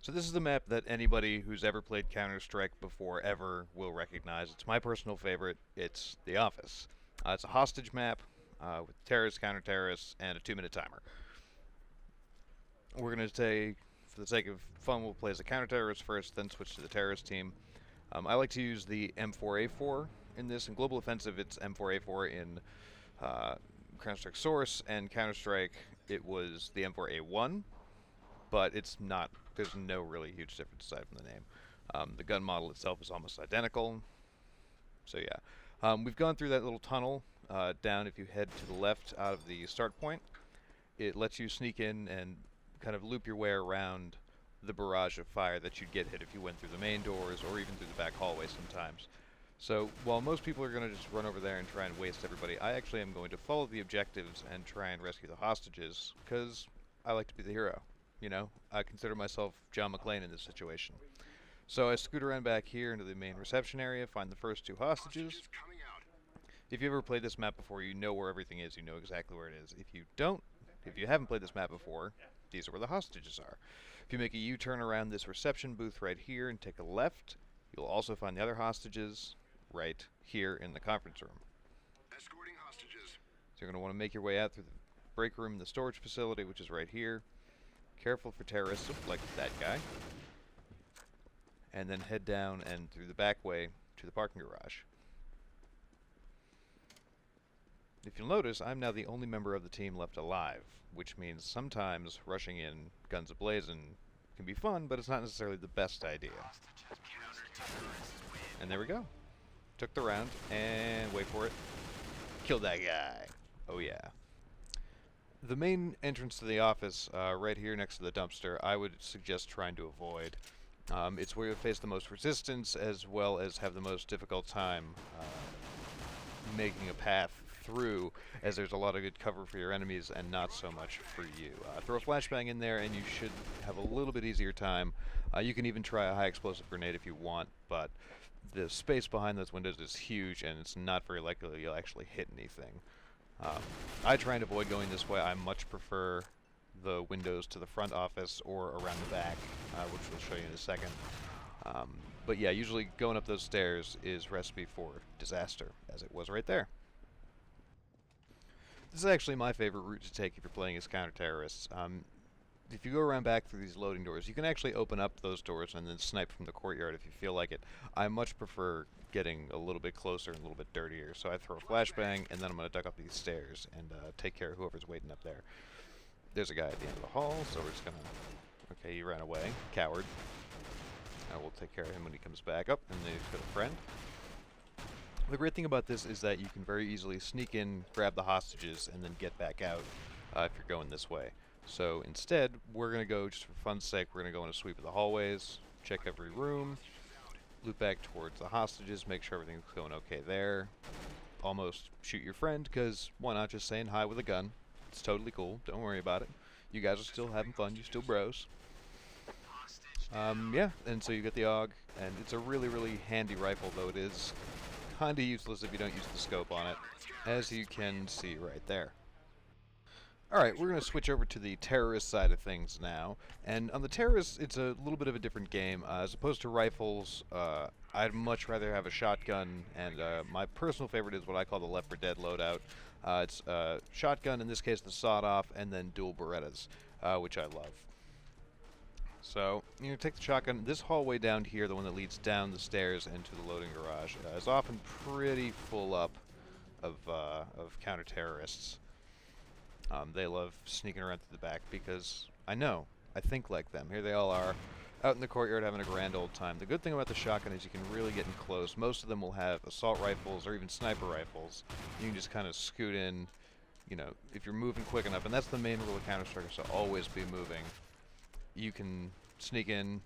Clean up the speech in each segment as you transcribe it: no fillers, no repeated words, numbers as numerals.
So this is the map that anybody who's ever played Counter-Strike before ever will recognize. It's my personal favorite. It's The Office. It's a hostage map with terrorists, counter-terrorists, and a 2-minute timer. We're going to say, for the sake of fun, we'll play as a counter-terrorist first, then switch to the terrorist team. I like to use the M4A4 in this. In Global Offensive, it's M4A4 in Counter-Strike Source, and Counter-Strike, it was the M4A1. But it's not, there's no really huge difference aside from the name. The gun model itself is almost identical. So yeah. We've gone through that little tunnel down. If you head to the left out of the start point, it lets you sneak in and kind of loop your way around the barrage of fire that you'd get hit if you went through the main doors or even through the back hallway sometimes. So while most people are going to just run over there and try and waste everybody, I actually am going to follow the objectives and try and rescue the hostages, because I like to be the hero. You know, I consider myself John McClane in this situation. So I scoot around back here into the main reception area, find the first two hostages. If you ever played this map before, you know where everything is, you know exactly where it is. If you haven't played this map before, these are where the hostages are. If you make a U-turn around this reception booth right here and take a left, you'll also find the other hostages right here in the conference room. Escorting hostages. So you're going to want to make your way out through the break room in the storage facility, which is right here. Careful for terrorists, like that guy. And then head down and through the back way to the parking garage. If you'll notice, I'm now the only member of the team left alive, which means sometimes rushing in guns ablazing can be fun, but it's not necessarily the best idea. And there we go. Took the round, and wait for it. Killed that guy. Oh yeah. The main entrance to the office, right here next to the dumpster, I would suggest trying to avoid. It's where you'll face the most resistance, as well as have the most difficult time making a path through, as there's a lot of good cover for your enemies and not so much for you. Throw a flashbang in there and you should have a little bit easier time. You can even try a high explosive grenade if you want, but the space behind those windows is huge and it's not very likely you'll actually hit anything. I try and avoid going this way. I much prefer the windows to the front office or around the back, which we'll show you in a second. But yeah, usually going up those stairs is recipe for disaster, as it was right there. This is actually my favorite route to take if you're playing as counter-terrorists. If you go around back through these loading doors, you can actually open up those doors and then snipe from the courtyard if you feel like it. I much prefer getting a little bit closer and a little bit dirtier, so I throw a flashbang and then I'm going to duck up these stairs and take care of whoever's waiting up there. There's a guy at the end of the hall, so we're just going to... Okay, he ran away. Coward. We'll take care of him when he comes back up, and then he's got a friend. The great thing about this is that you can very easily sneak in, grab the hostages, and then get back out if you're going this way. So instead, we're going to go, just for fun's sake, we're going to go on a sweep of the hallways, check every room, loop back towards the hostages, make sure everything's going okay there. Almost shoot your friend, because why not just saying hi with a gun? It's totally cool, don't worry about it. You guys are still having fun, you're still bros. Yeah, and so you get the AUG, and it's a really, really handy rifle, though it is kinda useless if you don't use the scope on it, as you can see right there. Alright, we're going to switch over to the terrorist side of things now, and on the terrorists, it's a little bit of a different game. As opposed to rifles, I'd much rather have a shotgun, and my personal favorite is what I call the Left 4 Dead loadout. It's shotgun, in this case the sawed-off, and then dual Berettas, which I love. So, you're going to take the shotgun. This hallway down here, the one that leads down the stairs into the loading garage, is often pretty full up of counter-terrorists. They love sneaking around through the back because, I think like them. Here they all are, out in the courtyard having a grand old time. The good thing about the shotgun is you can really get in close. Most of them will have assault rifles or even sniper rifles. You can just kind of scoot in, you know, if you're moving quick enough. And that's the main rule of Counter-Strike, is to always be moving. You can sneak in,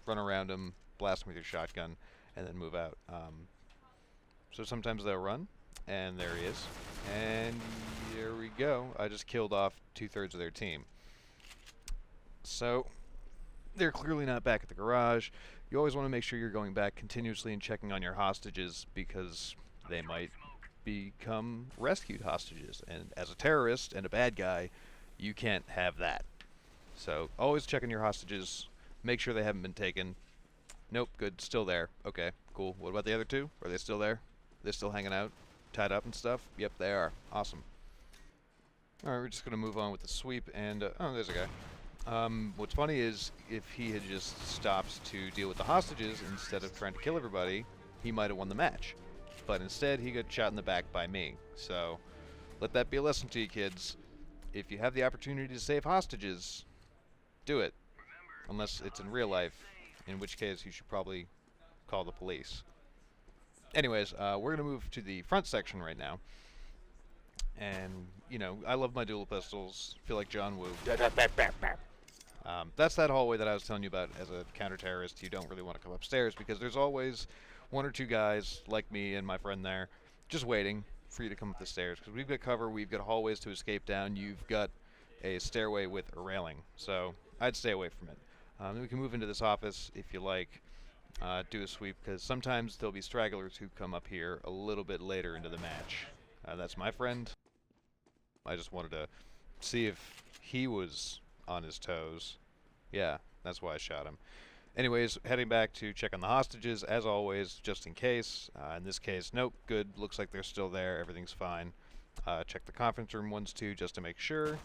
run around them, blast them with your shotgun, and then move out. So sometimes they'll run, and there he is. And there we go. I just killed off 2/3 of their team. So they're clearly not back at the garage. You always want to make sure you're going back continuously and checking on your hostages, because they might become rescued hostages. And as a terrorist and a bad guy, you can't have that. So always checking your hostages, Make sure they haven't been taken. Nope, good, still there. Okay, cool. What about the other two? Are they still there? They're still hanging out? Tied up and stuff? Yep, they are. Awesome. Alright, we're just going to move on with the sweep, and, oh, there's a guy. What's funny is, if he had just stopped to deal with the hostages instead of trying to kill everybody, he might have won the match. But instead, he got shot in the back by me. So, let that be a lesson to you, kids. If you have the opportunity to save hostages, do it. Unless it's in real life, in which case you should probably call the police. Anyways, we're going to move to the front section right now. And, you know, I love my dual pistols. Feel like John Woo. That's that hallway that I was telling you about. As a counter-terrorist, you don't really want to come upstairs because there's always one or two guys like me and my friend there just waiting for you to come up the stairs. Because we've got cover, we've got hallways to escape down, you've got a stairway with a railing. So I'd stay away from it. Then we can move into this office if you like. Do a sweep, because sometimes there'll be stragglers who come up here a little bit later into the match. That's my friend. I just wanted to see if he was on his toes. Yeah, that's why I shot him. Anyways, heading back to check on the hostages, as always, just in case. In this case, nope, good. Looks like they're still there. Everything's fine. Check the conference room ones too, just to make sure.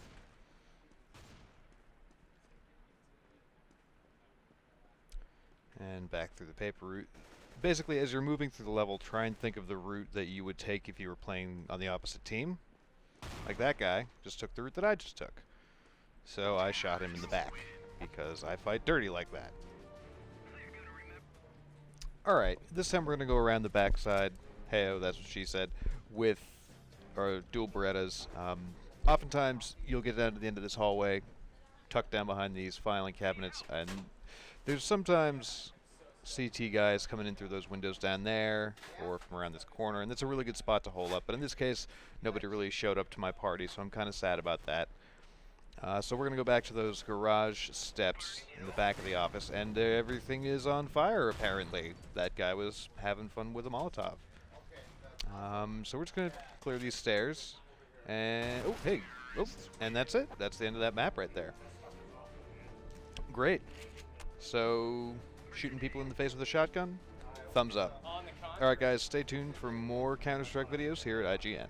And back through the paper route. Basically, as you're moving through the level, try and think of the route that you would take if you were playing on the opposite team. Like that guy just took the route that I just took. So I shot him in the back, because I fight dirty like that. Alright, this time we're going to go around the backside, hey-oh, that's what she said, with our dual Berettas. Oftentimes, you'll get down to the end of this hallway, tucked down behind these filing cabinets, and there's sometimes CT guys coming in through those windows down there, or from around this corner, and that's a really good spot to hold up. But in this case, nobody really showed up to my party, so I'm kind of sad about that. So we're going to go back to those garage steps in the back of the office, and everything is on fire, apparently. That guy was having fun with a Molotov. So we're just going to clear these stairs, and, oh, hey, oh, and that's it. That's the end of that map right there. Great. So, shooting people in the face with a shotgun? Thumbs up. Alright guys, stay tuned for more Counter-Strike videos here at IGN.